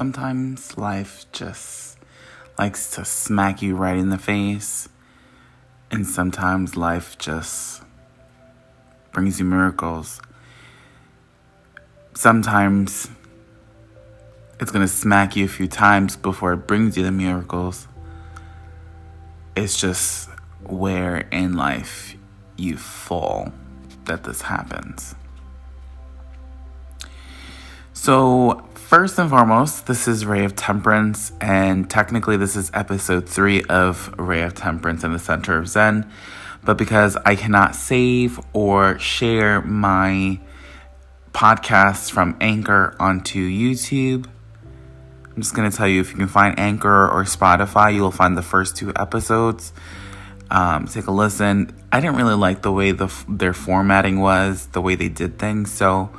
Sometimes life just likes to smack you right in the face, and sometimes life just brings you miracles. Sometimes it's going to smack you a few times before it brings you the miracles. It's just where in life you fall that this happens. So, first and foremost, this is RayofTemperance, and technically this is episode 3 of RayofTemperance and the Center of Zen. But because I cannot save or share my podcasts from Anchor onto YouTube, I'm just going to tell you, if you can find Anchor or Spotify, you'll find the first 2 episodes. Take a listen. I didn't really like the way their formatting was, the way they did things, so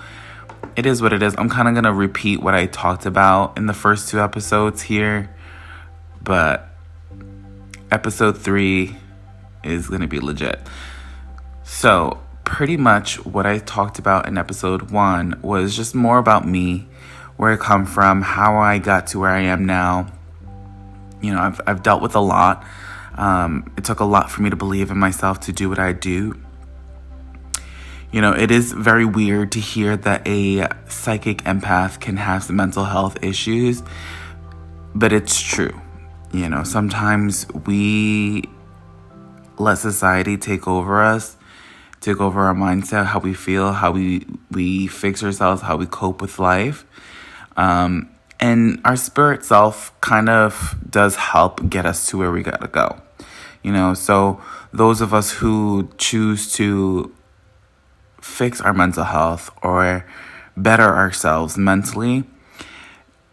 it is what it is. I'm kind of going to repeat what I talked about in the first 2 episodes here, but episode 3 is going to be legit. So pretty much what I talked about in episode 1 was just more about me, where I come from, how I got to where I am now. You know, I've dealt with a lot. It took a lot for me to believe in myself to do what I do. You know, it is very weird to hear that a psychic empath can have some mental health issues, but it's true. You know, sometimes we let society take over us, take over our mindset, how we feel, how we fix ourselves, how we cope with life. And our spirit self kind of does help get us to where we gotta go. You know, so those of us who choose to fix our mental health or better ourselves mentally,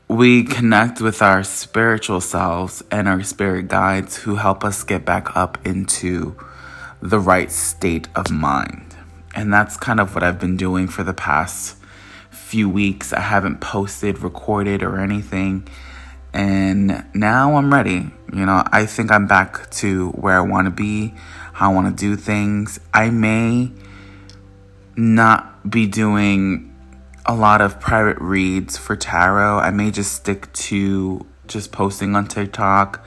we connect with our spiritual selves and our spirit guides who help us get back up into the right state of mind. And that's kind of what I've been doing for the past few weeks. I haven't posted, recorded, or anything, and now I'm ready. You know, I think I'm back to where I want to be, how I want to do things. I may not be doing a lot of private reads for tarot. I may just stick to just posting on TikTok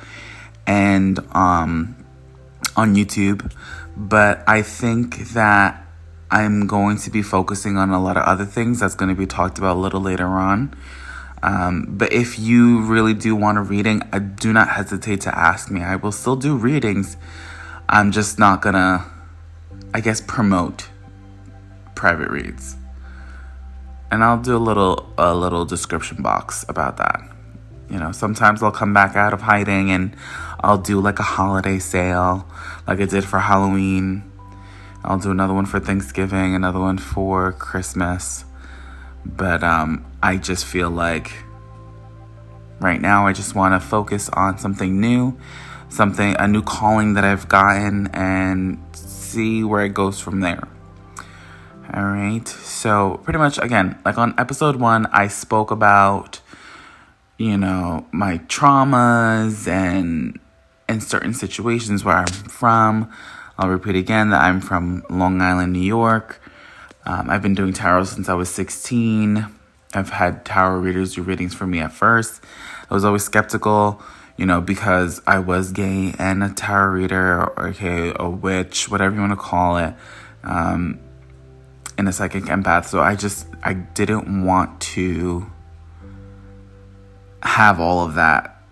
and on YouTube, but I think that I'm going to be focusing on a lot of other things that's going to be talked about a little later on. But if you really do want a reading, do not hesitate to ask me. I will still do readings. I'm just not going to, I guess, promote private reads. And I'll do a little description box about that. You know, sometimes I'll come back out of hiding and I'll do like a holiday sale like I did for Halloween. I'll do another one for Thanksgiving, another one for Christmas. But I just feel like right now I just want to focus on something new, a new calling that I've gotten, and see where it goes from there. All right. So pretty much, again, like on episode 1, I spoke about, you know, my traumas and certain situations where I'm from. I'll repeat again that I'm from Long Island, New York. I've been doing tarot since I was 16. I've had tarot readers do readings for me at first. I was always skeptical, you know, because I was gay and a tarot reader, or okay, a witch, whatever you want to call it, and a psychic empath. So I didn't want to have all of that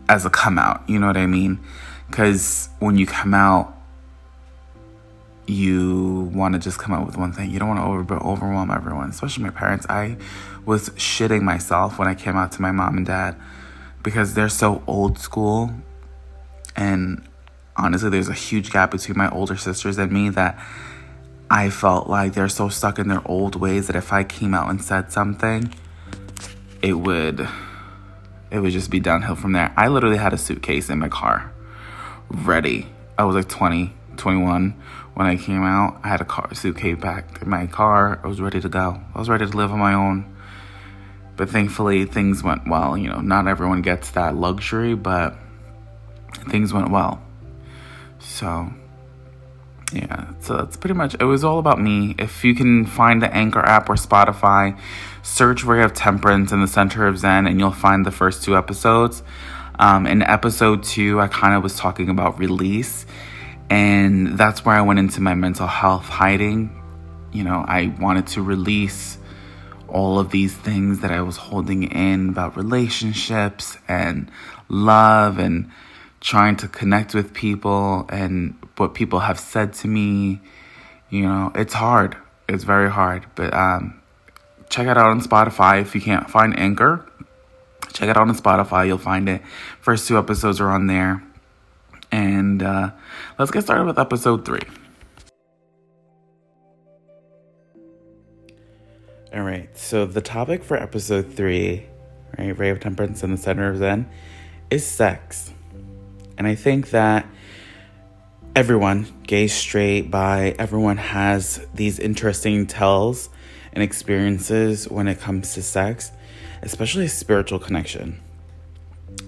as a come out, you know what I mean? Because when you come out, you want to just come out with one thing. You don't want to overwhelm everyone, especially my parents. I was shitting myself when I came out to my mom and dad because they're so old school. And honestly, there's a huge gap between my older sisters and me that I felt like they're so stuck in their old ways that if I came out and said something, it would just be downhill from there. I literally had a suitcase in my car ready. I was like 20, 21 when I came out. I had a suitcase back in my car. I was ready to go. I was ready to live on my own. But thankfully, things went well. You know, not everyone gets that luxury, but things went well. So Yeah, so that's pretty much, it was all about me. If you can find the Anchor app or Spotify, search Ray of Temperance in the Center of Zen, and you'll find the first 2 episodes. In episode 2, I kind of was talking about release, and that's where I went into my mental health hiding. I wanted to release all of these things that I was holding in about relationships and love and trying to connect with people and what people have said to me. It's hard. It's very hard. But check it out on Spotify. If you can't find Anchor, check it out on Spotify. You'll find it. First 2 episodes are on there. And let's get started with episode 3. All right. So the topic for episode 3, right, Ray of Temperance in the Center of Zen, is sex. And I think that everyone, gay, straight, bi, everyone has these interesting tells and experiences when it comes to sex, especially a spiritual connection.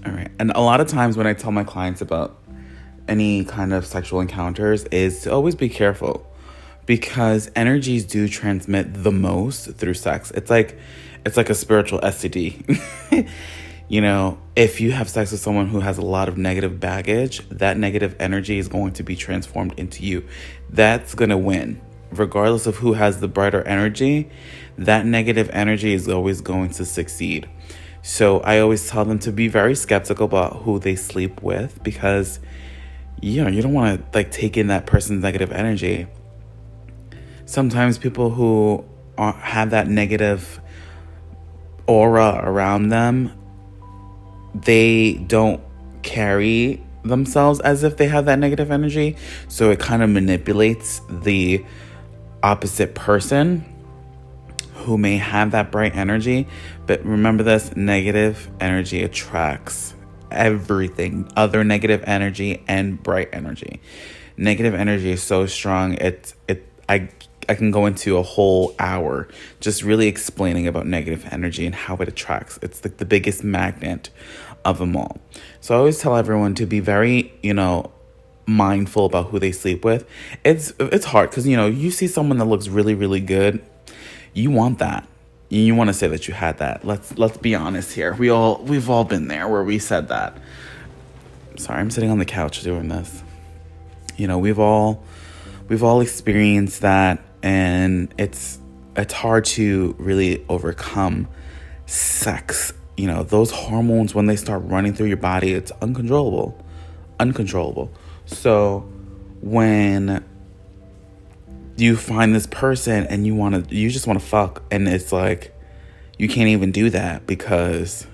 All right. And a lot of times when I tell my clients about any kind of sexual encounters is to always be careful, because energies do transmit the most through sex. It's like a spiritual STD. If you have sex with someone who has a lot of negative baggage, that negative energy is going to be transformed into you. That's going to win. Regardless of who has the brighter energy, that negative energy is always going to succeed. So I always tell them to be very skeptical about who they sleep with, because, you don't want to take in that person's negative energy. Sometimes people who have that negative aura around them, they don't carry themselves as if they have that negative energy. So it kind of manipulates the opposite person who may have that bright energy. But remember this, negative energy attracts everything, other negative energy and bright energy. Negative energy is so strong. I can go into a whole hour just really explaining about negative energy and how it attracts. It's like the biggest magnet of them all. So I always tell everyone to be very, mindful about who they sleep with. It's hard because, you see someone that looks really, really good. You want that. You want to say that you had that. Let's be honest here. We've all been there where we said that. Sorry, I'm sitting on the couch doing this. We've all experienced that, and it's hard to really overcome sex. Those hormones, when they start running through your body, it's uncontrollable. So when you find this person and you just want to fuck, and it's like you can't even do that because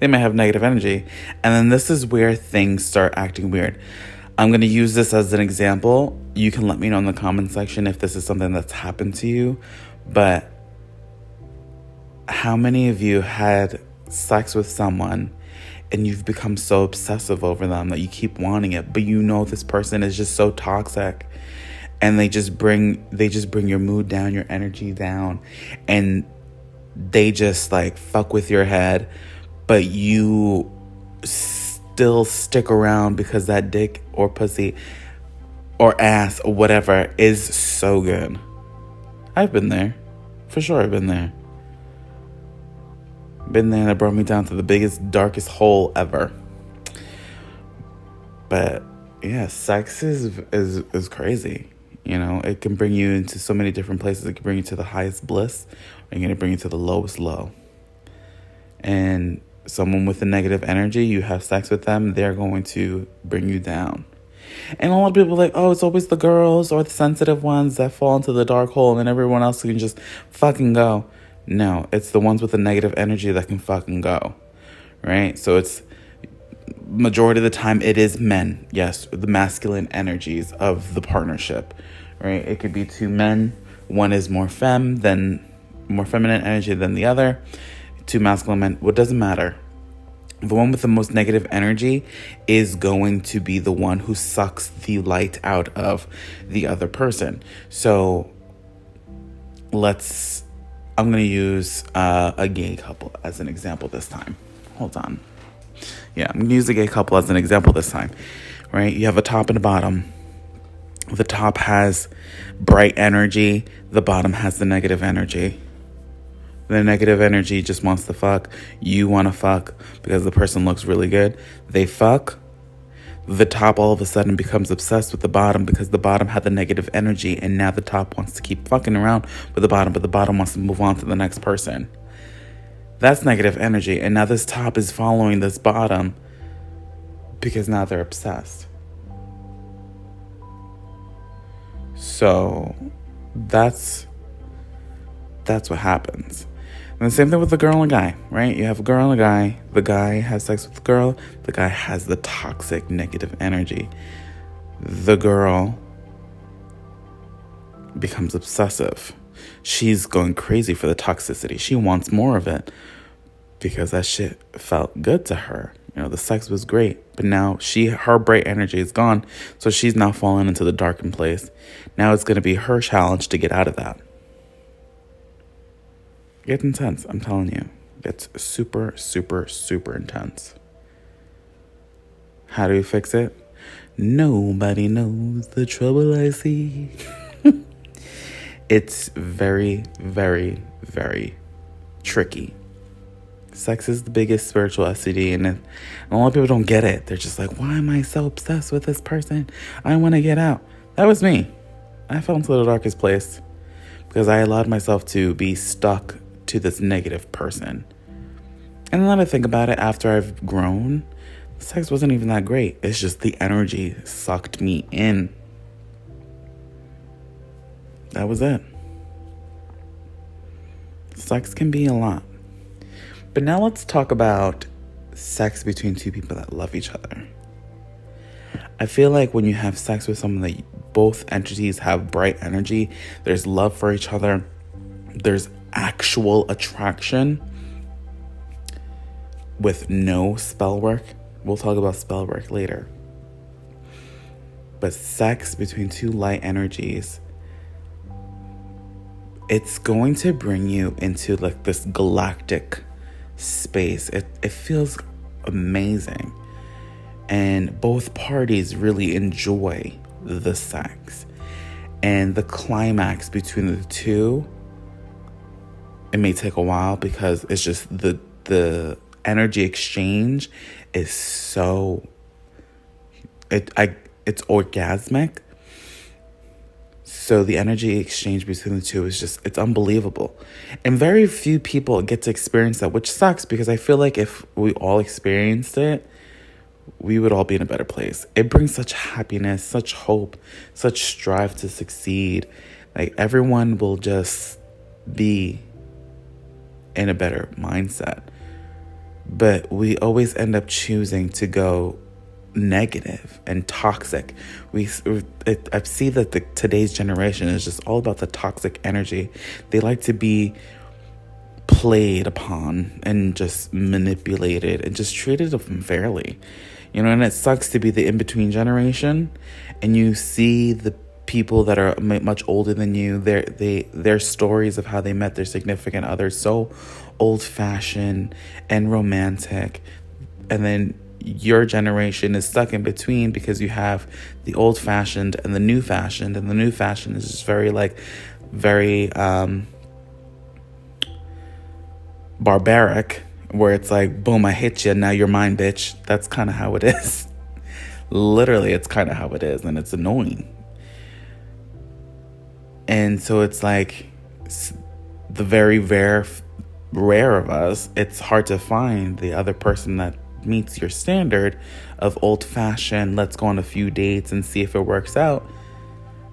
they might have negative energy. And then this is where things start acting weird. I'm going to use this as an example. You can let me know in the comment section if this is something that's happened to you. But how many of you had sex with someone and you've become so obsessive over them that you keep wanting it, but this person is just so toxic, and they just bring your mood down, your energy down, and they just fuck with your head, but you still stick around because that dick or pussy or ass or whatever is so good. I've been there. For sure I've been there. Been there, and it brought me down to the biggest, darkest hole ever. But yeah, sex is crazy. It can bring you into so many different places. It can bring you to the highest bliss, or it can bring you to the lowest low. And someone with a negative energy, you have sex with them, they're going to bring you down. And a lot of people are like, oh, it's always the girls or the sensitive ones that fall into the dark hole, and everyone else can just fucking go. No, it's the ones with the negative energy that can fucking go, right? So it's majority of the time it is men, yes, the masculine energies of the partnership, right? It could be 2 men, one is more feminine energy than the other, 2 masculine men. What doesn't matter. The one with the most negative energy is going to be the one who sucks the light out of the other person. So I'm going to use a gay couple as an example this time. Hold on. Yeah, I'm going to use a gay couple as an example this time. right? You have a top and a bottom. The top has bright energy. The bottom has the negative energy. The negative energy just wants to fuck. You want to fuck because the person looks really good. They fuck. The top all of a sudden becomes obsessed with the bottom because the bottom had the negative energy, and now the top wants to keep fucking around with the bottom, but the bottom wants to move on to the next person. That's negative energy, and now this top is following this bottom because now they're obsessed. So that's what happens. And the same thing with the girl and guy, right? You have a girl and a guy. The guy has sex with the girl. The guy has the toxic negative energy. The girl becomes obsessive. She's going crazy for the toxicity. She wants more of it because that shit felt good to her. You know, the sex was great, but now her bright energy is gone. So she's now fallen into the darkened place. Now it's going to be her challenge to get out of that. It's intense, I'm telling you. It's super, super, super intense. How do we fix it? Nobody knows the trouble I see. It's very, very, very tricky. Sex is the biggest spiritual STD, and a lot of people don't get it. They're just like, why am I so obsessed with this person? I want to get out. That was me. I fell into the darkest place because I allowed myself to be stuck to this negative person. And then I think about it, after I've grown, sex wasn't even that great. It's just the energy sucked me in. That was it. Sex can be a lot. But now let's talk about sex between two people that love each other. I feel like when you have sex with someone that both entities have bright energy, there's love for each other, there's actual attraction with no spell work. We'll talk about spell work later. But sex between two light energies, it's going to bring you into like this galactic space. It feels amazing. And both parties really enjoy the sex. And the climax between the two, it may take a while because it's just the energy exchange is so it's orgasmic. So the energy exchange between the two is just, it's unbelievable. And very few people get to experience that, which sucks because I feel like if we all experienced it, we would all be in a better place. It brings such happiness, such hope, such strive to succeed. Like everyone will just be in a better mindset. But we always end up choosing to go negative and toxic. I see that today's generation is just all about the toxic energy. They like to be played upon and just manipulated and just treated unfairly. You know, and it sucks to be the in-between generation, and you see the people that are much older than you, their stories of how they met their significant other, so old-fashioned and romantic, and then your generation is stuck in between because you have the old-fashioned and the new-fashioned, and the new-fashioned is just very barbaric, where it's like, boom, I hit you, now you're mine, bitch. That's kind of how it is. Literally, it's kind of how it is, and it's annoying. And so it's like the very rare of us, it's hard to find the other person that meets your standard of old-fashioned, let's go on a few dates and see if it works out,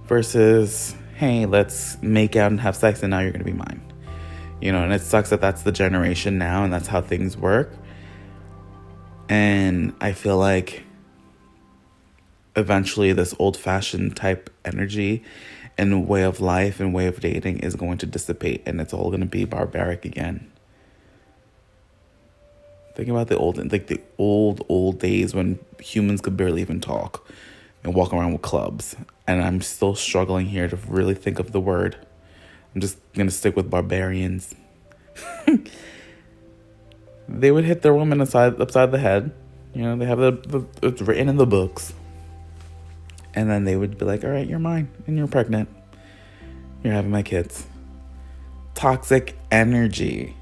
versus, hey, let's make out and have sex and now you're going to be mine. You know, and it sucks that that's the generation now and that's how things work. And I feel like eventually this old-fashioned type energy and way of life and way of dating is going to dissipate, and it's all going to be barbaric again. Think about the old days when humans could barely even talk and walk around with clubs. And I'm still struggling here to really think of the word. I'm just going to stick with barbarians. They would hit their woman upside the head. You know, they have it's written in the books. And then they would be like, all right, you're mine and you're pregnant. You're having my kids. Toxic energy.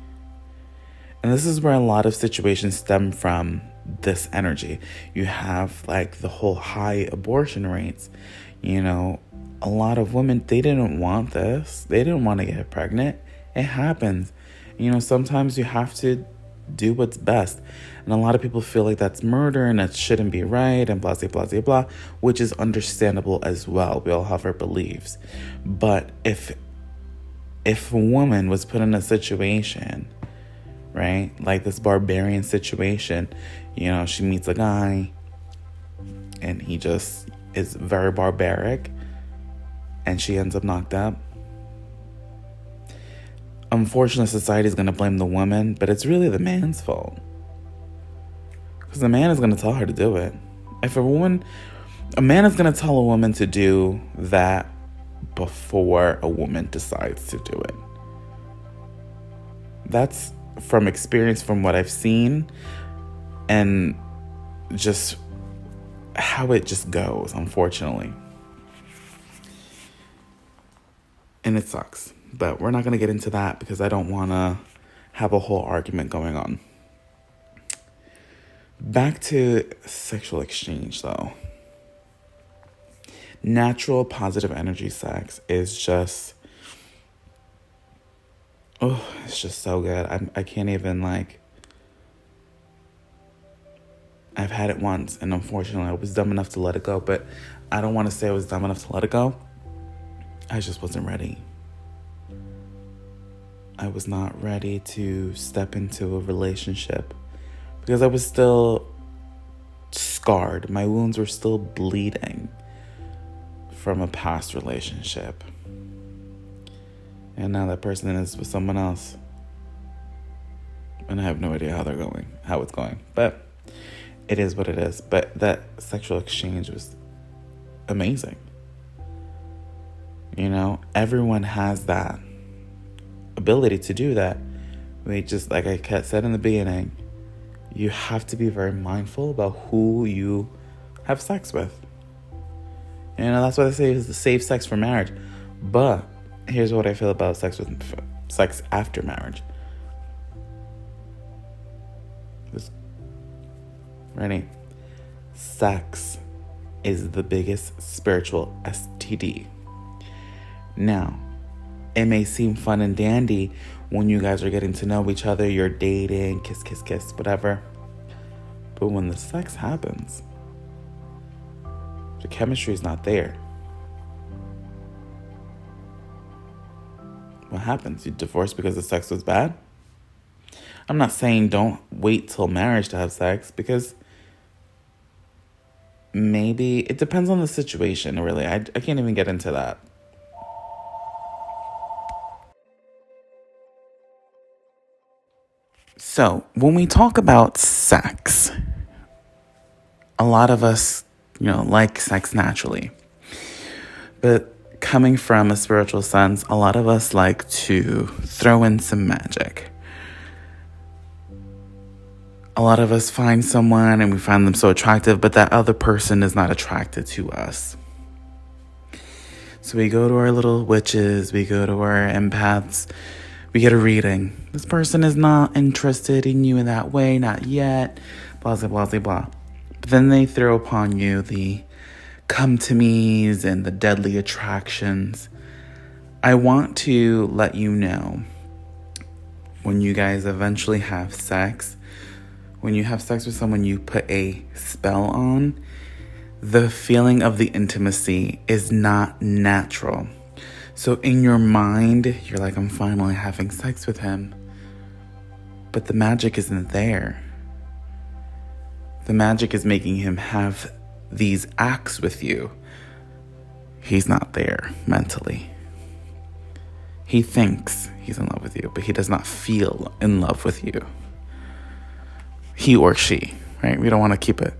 And this is where a lot of situations stem from this energy. You have like the whole high abortion rates. You know, a lot of women, they didn't want this. They didn't want to get pregnant. It happens. You know, sometimes you have to do what's best. And a lot of people feel like that's murder and that shouldn't be right and blah, blah, blah, blah, which is understandable as well. We all have our beliefs. But if a woman was put in a situation, right, like this barbarian situation, you know, she meets a guy and he just is very barbaric and she ends up knocked up. Unfortunately, society is going to blame the woman, but it's really the man's fault. Because the man is going to tell her to do it. A man is going to tell a woman to do that before a woman decides to do it. That's from experience, from what I've seen, and just how it just goes, unfortunately. And it sucks. But we're not going to get into that because I don't want to have a whole argument going on. Back to sexual exchange, though. Natural positive energy sex is just, it's just so good. I can't even, like, I've had it once, and unfortunately I was dumb enough to let it go, but I don't want to say I was dumb enough to let it go. I just wasn't ready. I was not ready to step into a relationship because I was still scarred. My wounds were still bleeding from a past relationship. And now that person is with someone else. And I have no idea how it's going. But it is what it is. But that sexual exchange was amazing. You know, everyone has that ability to do that. We just, like I said in the beginning, you have to be very mindful about who you have sex with. You know, that's why they say is the safe sex for marriage. But here's what I feel about sex after marriage. Ready? Sex is the biggest spiritual STD. Now, it may seem fun and dandy when you guys are getting to know each other, you're dating, kiss, kiss, kiss, whatever. But when the sex happens, the chemistry is not there. What happens? You divorce because the sex was bad? I'm not saying don't wait till marriage to have sex, because maybe it depends on the situation, really. I can't even get into that. So, when we talk about sex, a lot of us, like sex naturally. But coming from a spiritual sense, a lot of us like to throw in some magic. A lot of us find someone and we find them so attractive, but that other person is not attracted to us. So we go to our little witches, we go to our empaths, we get a reading. This person is not interested in you in that way, not yet, blah, blah, blah, blah, blah. But then they throw upon you the come-to-me's and the deadly attractions. I want to let you know, when you guys eventually have sex, when you have sex with someone you put a spell on, the feeling of the intimacy is not natural. So in your mind, you're like, I'm finally having sex with him. But the magic isn't there. The magic is making him have these acts with you. He's not there mentally. He thinks he's in love with you, but he does not feel in love with you. He or she, right? We don't want to keep it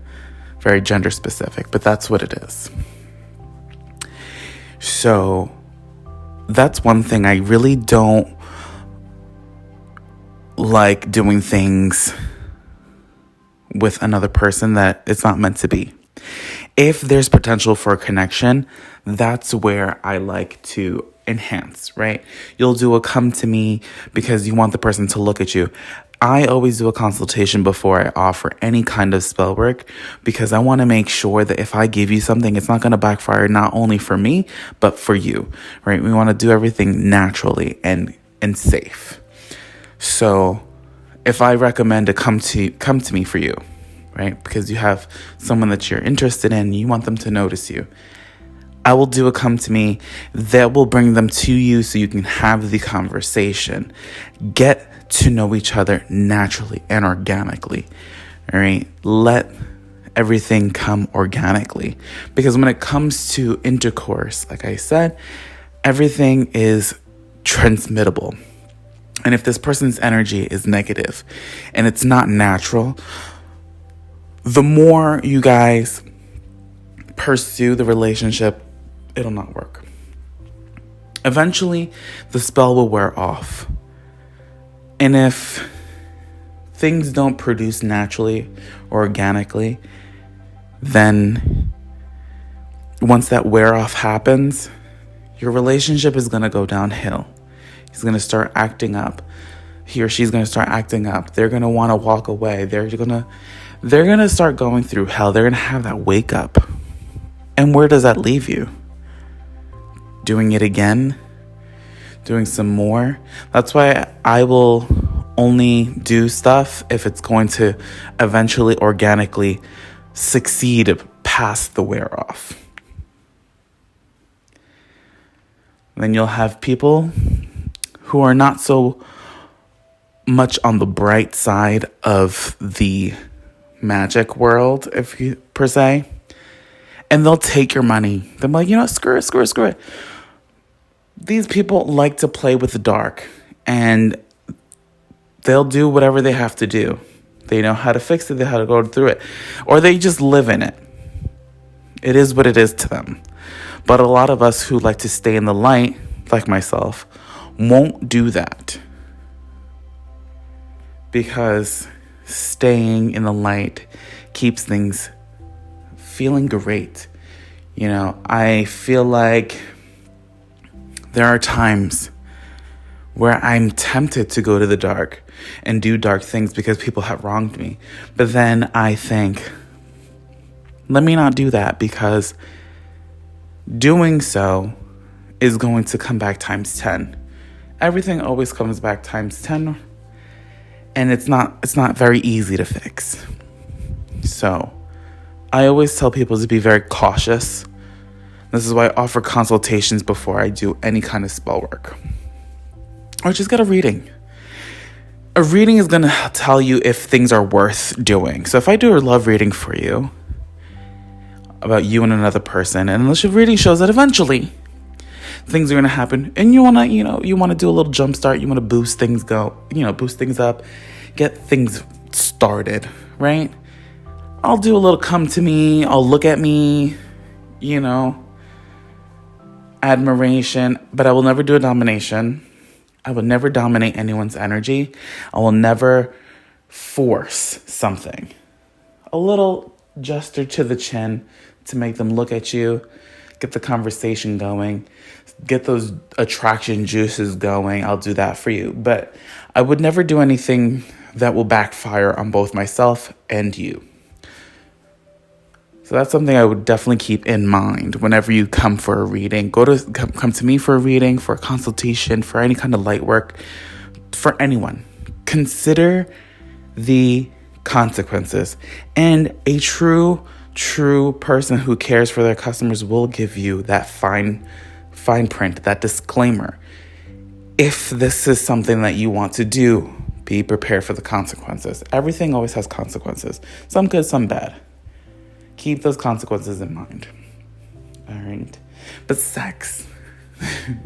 very gender specific, but that's what it is. So that's one thing. I really don't like doing things with another person that it's not meant to be. If there's potential for a connection, that's where I like to enhance, right? You'll do a come to me because you want the person to look at you. I always do a consultation before I offer any kind of spell work because I want to make sure that if I give you something, it's not going to backfire not only for me, but for you, right? We want to do everything naturally and safe. So if I recommend to come to me for you, right? Because you have someone that you're interested in, you want them to notice you. I will do a come to me that will bring them to you so you can have the conversation. Get to know each other naturally and organically. All right. Let everything come organically. Because when it comes to intercourse, like I said, everything is transmittable. And if this person's energy is negative and it's not natural, the more you guys pursue the relationship, it'll not work. Eventually, the spell will wear off. And if things don't produce naturally or organically, then once that wear off happens, your relationship is going to go downhill. He's going to start acting up. He or she's going to start acting up. They're going to want to walk away. They're going to start going through hell. They're going to have that wake up. And where does that leave you? Doing it again? Doing some more? That's why I will only do stuff if it's going to eventually organically succeed past the wear off. Then you'll have people who are not so much on the bright side of the magic world, per se. And they'll take your money. They're like, screw it. These people like to play with the dark. And they'll do whatever they have to do. They know how to fix it. They know how to go through it. Or they just live in it. It is what it is to them. But a lot of us who like to stay in the light, like myself, won't do that. Because staying in the light keeps things feeling great. I feel like there are times where I'm tempted to go to the dark and do dark things because people have wronged me. But then I think, let me not do that, because doing so is going to come back times 10. Everything always comes back times 10, and it's not very easy to fix. So I always tell people to be very cautious. This is why I offer consultations before I do any kind of spell work. Or just get a reading. A reading is going to tell you if things are worth doing. So if I do a love reading for you about you and another person, and unless your reading shows that eventually things are going to happen, and you want to do a little jump start, you want to boost things up, get things started, right? I'll do a little come to me, I'll look at me, admiration, but I will never do a domination. I will never dominate anyone's energy. I will never force something. A little gesture to the chin to make them look at you, get the conversation going, get those attraction juices going. I'll do that for you. But I would never do anything that will backfire on both myself and you. So that's something I would definitely keep in mind whenever you come for a reading. Come to me for a reading, for a consultation, for any kind of light work, for anyone. Consider the consequences. And a true person who cares for their customers will give you that fine print, that disclaimer. If this is something that you want to do, be prepared for the consequences. Everything always has consequences. Some good, some bad. Keep those consequences in mind. All right. But sex.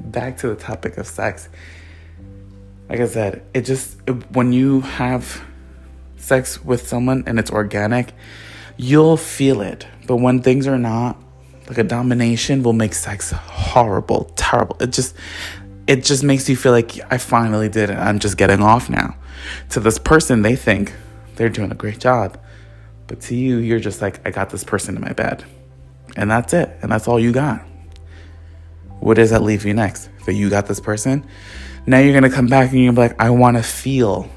Back to the topic of sex. Like I said, when you have sex with someone and it's organic, you'll feel it. But when things are not, like a domination will make sex horrible, terrible. It just makes you feel like I finally did it. I'm just getting off now. To this person, they think they're doing a great job. But to you, you're just like, I got this person in my bed. And that's it. And that's all you got. What does that leave you next? That you got this person? Now you're going to come back and you're like, I want to feel.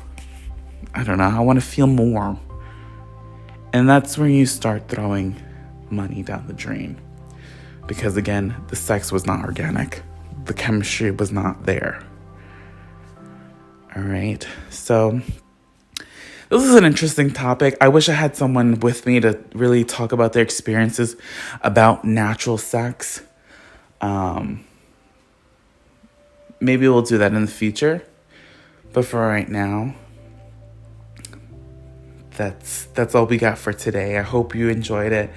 I want to feel more. And that's where you start throwing money down the drain. Because again, the sex was not organic. The chemistry was not there. All right. So this is an interesting topic. I wish I had someone with me to really talk about their experiences about natural sex. Maybe we'll do that in the future. But for right now, that's all we got for today. I hope you enjoyed it.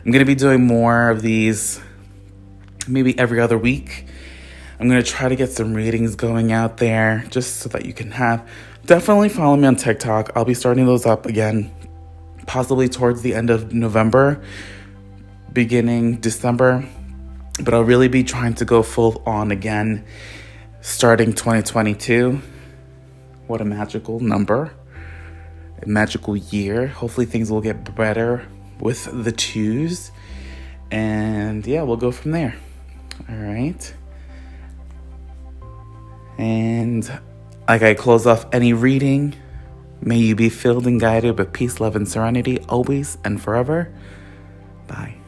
I'm going to be doing more of these maybe every other week. I'm going to try to get some readings going out there just so that you can have. Definitely follow me on TikTok. I'll be starting those up again, possibly towards the end of November, beginning December. But I'll really be trying to go full on again starting 2022. What a magical number. A magical year. Hopefully things will get better with the twos. And yeah, we'll go from there. All right. And like I close off any reading, may you be filled and guided with peace, love, and serenity always and forever. Bye.